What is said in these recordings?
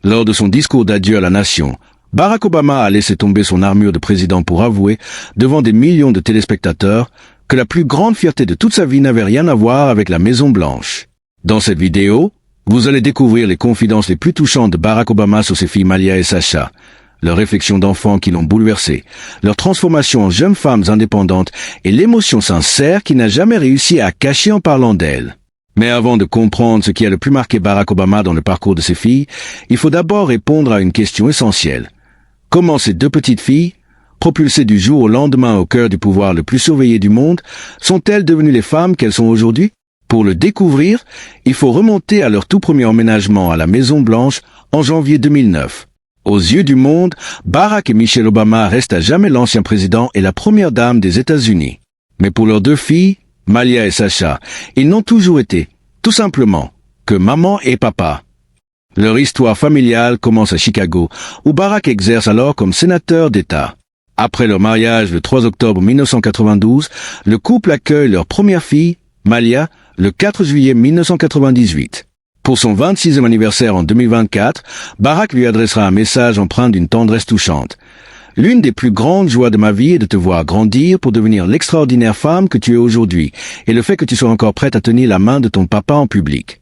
Lors de son discours d'adieu à la nation, Barack Obama a laissé tomber son armure de président pour avouer, devant des millions de téléspectateurs, que la plus grande fierté de toute sa vie n'avait rien à voir avec la Maison-Blanche. Dans cette vidéo, vous allez découvrir les confidences les plus touchantes de Barack Obama sur ses filles Malia et Sasha, leurs réflexions d'enfants qui l'ont bouleversé, leur transformation en jeunes femmes indépendantes et l'émotion sincère qu'il n'a jamais réussi à cacher en parlant d'elles. Mais avant de comprendre ce qui a le plus marqué Barack Obama dans le parcours de ses filles, il faut d'abord répondre à une question essentielle. Comment ces deux petites filles, propulsées du jour au lendemain au cœur du pouvoir le plus surveillé du monde, sont-elles devenues les femmes qu'elles sont aujourd'hui? Pour le découvrir, il faut remonter à leur tout premier emménagement à la Maison-Blanche en janvier 2009. Aux yeux du monde, Barack et Michelle Obama restent à jamais l'ancien président et la première dame des États-Unis. Mais pour leurs deux filles, Malia et Sasha, ils n'ont toujours été, tout simplement, que maman et papa. Leur histoire familiale commence à Chicago, où Barack exerce alors comme sénateur d'État. Après leur mariage le 3 octobre 1992, le couple accueille leur première fille, Malia, le 4 juillet 1998. Pour son 26e anniversaire en 2024, Barack lui adressera un message empreint d'une tendresse touchante. L'une des plus grandes joies de ma vie est de te voir grandir pour devenir l'extraordinaire femme que tu es aujourd'hui, et le fait que tu sois encore prête à tenir la main de ton papa en public.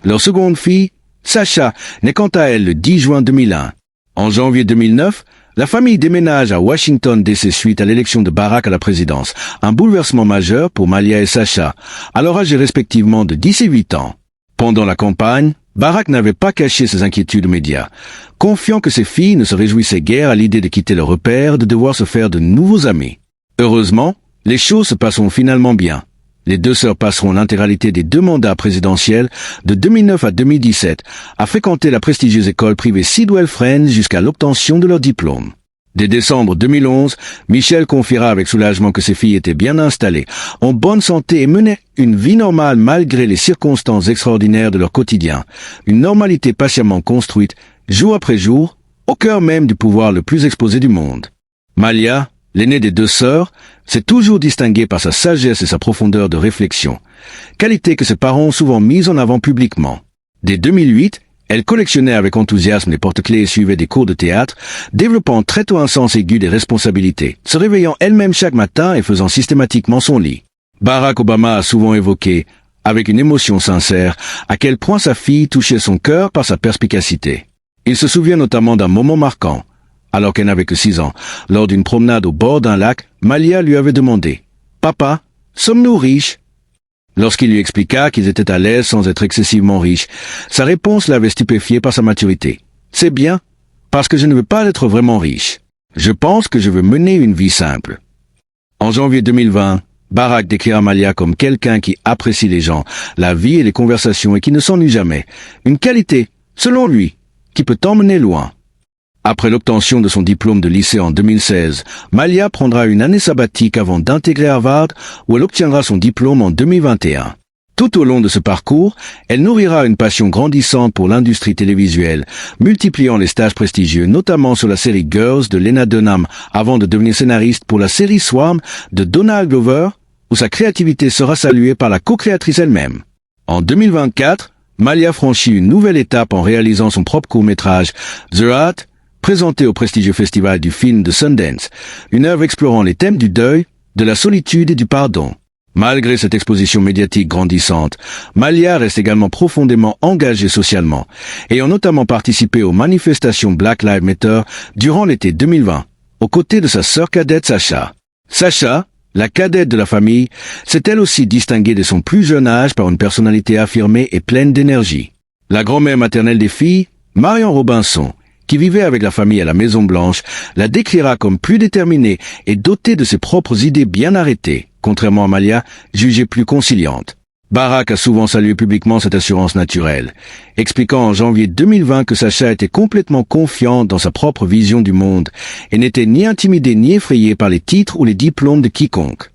Leur seconde fille, Sasha, naît quant à elle le 10 juin 2001. En janvier 2009, la famille déménage à Washington DC suite à l'élection de Barack à la présidence, un bouleversement majeur pour Malia et Sasha, alors âgés respectivement de 10 et 8 ans. Pendant la campagne, Barack n'avait pas caché ses inquiétudes aux médias, confiant que ses filles ne se réjouissaient guère à l'idée de quitter leur repère, de devoir se faire de nouveaux amis. Heureusement, les choses se passeront finalement bien. Les deux sœurs passeront l'intégralité des 2 mandats présidentiels de 2009 à 2017 à fréquenter la prestigieuse école privée Sidwell Friends jusqu'à l'obtention de leur diplôme. Dès décembre 2011, Michelle confiera avec soulagement que ses filles étaient bien installées, en bonne santé et menaient une vie normale malgré les circonstances extraordinaires de leur quotidien, une normalité patiemment construite, jour après jour, au cœur même du pouvoir le plus exposé du monde. Malia, l'aînée des 2 sœurs, s'est toujours distinguée par sa sagesse et sa profondeur de réflexion, qualité que ses parents ont souvent mise en avant publiquement. Dès 2008, elle collectionnait avec enthousiasme les porte-clés et suivait des cours de théâtre, développant très tôt un sens aigu des responsabilités, se réveillant elle-même chaque matin et faisant systématiquement son lit. Barack Obama a souvent évoqué, avec une émotion sincère, à quel point sa fille touchait son cœur par sa perspicacité. Il se souvient notamment d'un moment marquant. Alors qu'elle n'avait que 6 ans, lors d'une promenade au bord d'un lac, Malia lui avait demandé « Papa, sommes-nous riches ?» Lorsqu'il lui expliqua qu'ils étaient à l'aise sans être excessivement riches, sa réponse l'avait stupéfié par sa maturité. « C'est bien, parce que je ne veux pas être vraiment riche. Je pense que je veux mener une vie simple. » En janvier 2020, Barack décrira Malia comme quelqu'un qui apprécie les gens, la vie et les conversations et qui ne s'ennuie jamais. Une qualité, selon lui, qui peut t'emmener loin. Après l'obtention de son diplôme de lycée en 2016, Malia prendra une année sabbatique avant d'intégrer Harvard, où elle obtiendra son diplôme en 2021. Tout au long de ce parcours, elle nourrira une passion grandissante pour l'industrie télévisuelle, multipliant les stages prestigieux, notamment sur la série Girls de Lena Dunham, avant de devenir scénariste pour la série Swarm de Donald Glover, où sa créativité sera saluée par la co-créatrice elle-même. En 2024, Malia franchit une nouvelle étape en réalisant son propre court-métrage, The Heart, présenté au prestigieux festival du film de Sundance, une œuvre explorant les thèmes du deuil, de la solitude et du pardon. Malgré cette exposition médiatique grandissante, Malia reste également profondément engagée socialement, ayant notamment participé aux manifestations Black Lives Matter durant l'été 2020, aux côtés de sa sœur cadette Sasha. Sasha, la cadette de la famille, s'est elle aussi distinguée dès son plus jeune âge par une personnalité affirmée et pleine d'énergie. La grand-mère maternelle des filles, Marion Robinson, qui vivait avec la famille à la Maison-Blanche, la décrira comme plus déterminée et dotée de ses propres idées bien arrêtées, contrairement à Malia, jugée plus conciliante. Barack a souvent salué publiquement cette assurance naturelle, expliquant en janvier 2020 que Sasha était complètement confiante dans sa propre vision du monde et n'était ni intimidée ni effrayée par les titres ou les diplômes de quiconque.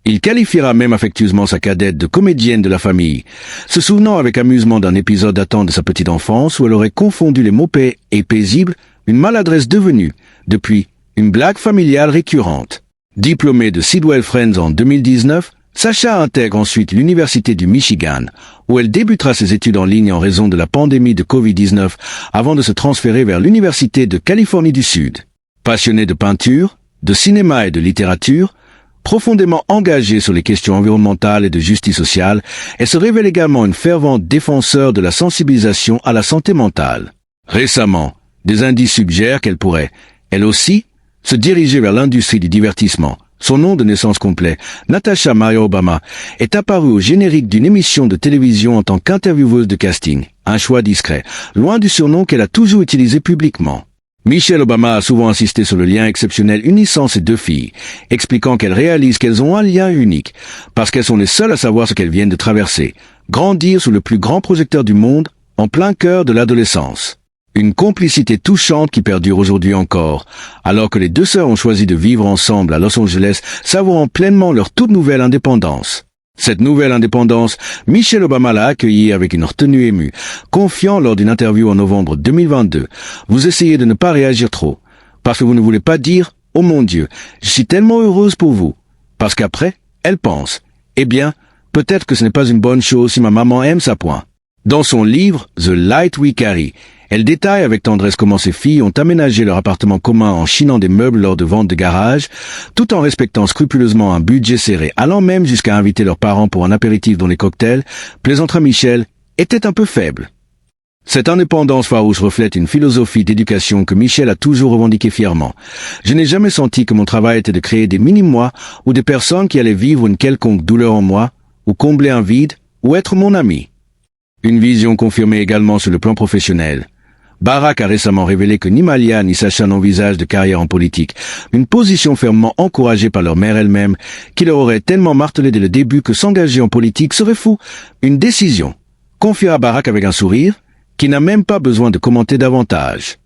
Il qualifiera même affectueusement sa cadette de comédienne de la famille, se souvenant avec amusement d'un épisode datant de sa petite enfance où elle aurait confondu les mots paix et paisible, une maladresse devenue, depuis, une blague familiale récurrente. Diplômée de Sidwell Friends en 2019, Sacha intègre ensuite l'Université du Michigan, où elle débutera ses études en ligne en raison de la pandémie de Covid-19 avant de se transférer vers l'Université de Californie du Sud. Passionnée de peinture, de cinéma et de littérature, profondément engagée sur les questions environnementales et de justice sociale, elle se révèle également une fervente défenseur de la sensibilisation à la santé mentale. Récemment, des indices suggèrent qu'elle pourrait, elle aussi, se diriger vers l'industrie du divertissement. Son nom de naissance complet, Natasha Maria Obama, est apparue au générique d'une émission de télévision en tant qu'intervieweuse de casting. Un choix discret, loin du surnom qu'elle a toujours utilisé publiquement. Michelle Obama a souvent insisté sur le lien exceptionnel unissant ses deux filles, expliquant qu'elle réalise qu'elles ont un lien unique, parce qu'elles sont les seules à savoir ce qu'elles viennent de traverser, grandir sous le plus grand projecteur du monde, en plein cœur de l'adolescence. Une complicité touchante qui perdure aujourd'hui encore, alors que les deux sœurs ont choisi de vivre ensemble à Los Angeles, savourant pleinement leur toute nouvelle indépendance. Cette nouvelle indépendance, Michelle Obama l'a accueillie avec une retenue émue, confiant lors d'une interview en novembre 2022. Vous essayez de ne pas réagir trop, parce que vous ne voulez pas dire « Oh mon Dieu, je suis tellement heureuse pour vous ». Parce qu'après, elle pense « Eh bien, peut-être que ce n'est pas une bonne chose si ma maman aime ça point ». Dans son livre « The Light We Carry », elle détaille avec tendresse comment ses filles ont aménagé leur appartement commun en chinant des meubles lors de ventes de garage, tout en respectant scrupuleusement un budget serré, allant même jusqu'à inviter leurs parents pour un apéritif dont les cocktails, plaisantera Michelle, étaient un peu faibles. Cette indépendance farouche reflète une philosophie d'éducation que Michelle a toujours revendiquée fièrement. Je n'ai jamais senti que mon travail était de créer des mini-moi ou des personnes qui allaient vivre une quelconque douleur en moi, ou combler un vide, ou être mon ami. Une vision confirmée également sur le plan professionnel. Barack a récemment révélé que ni Malia ni Sacha n'envisagent de carrière en politique, une position fermement encouragée par leur mère elle-même, qui leur aurait tellement martelé dès le début que s'engager en politique serait fou. Une décision, confiera Barack avec un sourire, qui n'a même pas besoin de commenter davantage.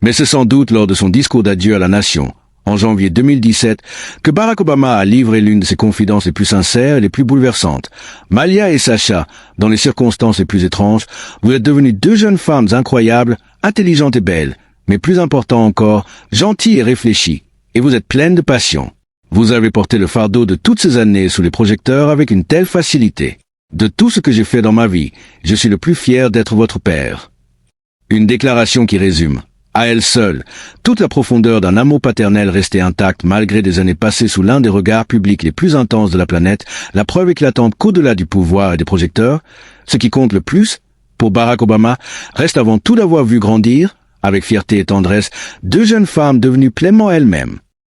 Mais c'est sans doute lors de son discours d'adieu à la nation, en janvier 2017, que Barack Obama a livré l'une de ses confidences les plus sincères et les plus bouleversantes. Malia et Sacha, dans les circonstances les plus étranges, vous êtes devenues deux jeunes femmes incroyables, intelligentes et belles, mais plus important encore, gentilles et réfléchies, et vous êtes pleines de passion. Vous avez porté le fardeau de toutes ces années sous les projecteurs avec une telle facilité. De tout ce que j'ai fait dans ma vie, je suis le plus fier d'être votre père. Une déclaration qui résume, à elle seule, toute la profondeur d'un amour paternel resté intact malgré des années passées sous l'un des regards publics les plus intenses de la planète, la preuve éclatante qu'au-delà du pouvoir et des projecteurs, ce qui compte le plus, pour Barack Obama, reste avant tout d'avoir vu grandir, avec fierté et tendresse, deux jeunes femmes devenues pleinement elles-mêmes.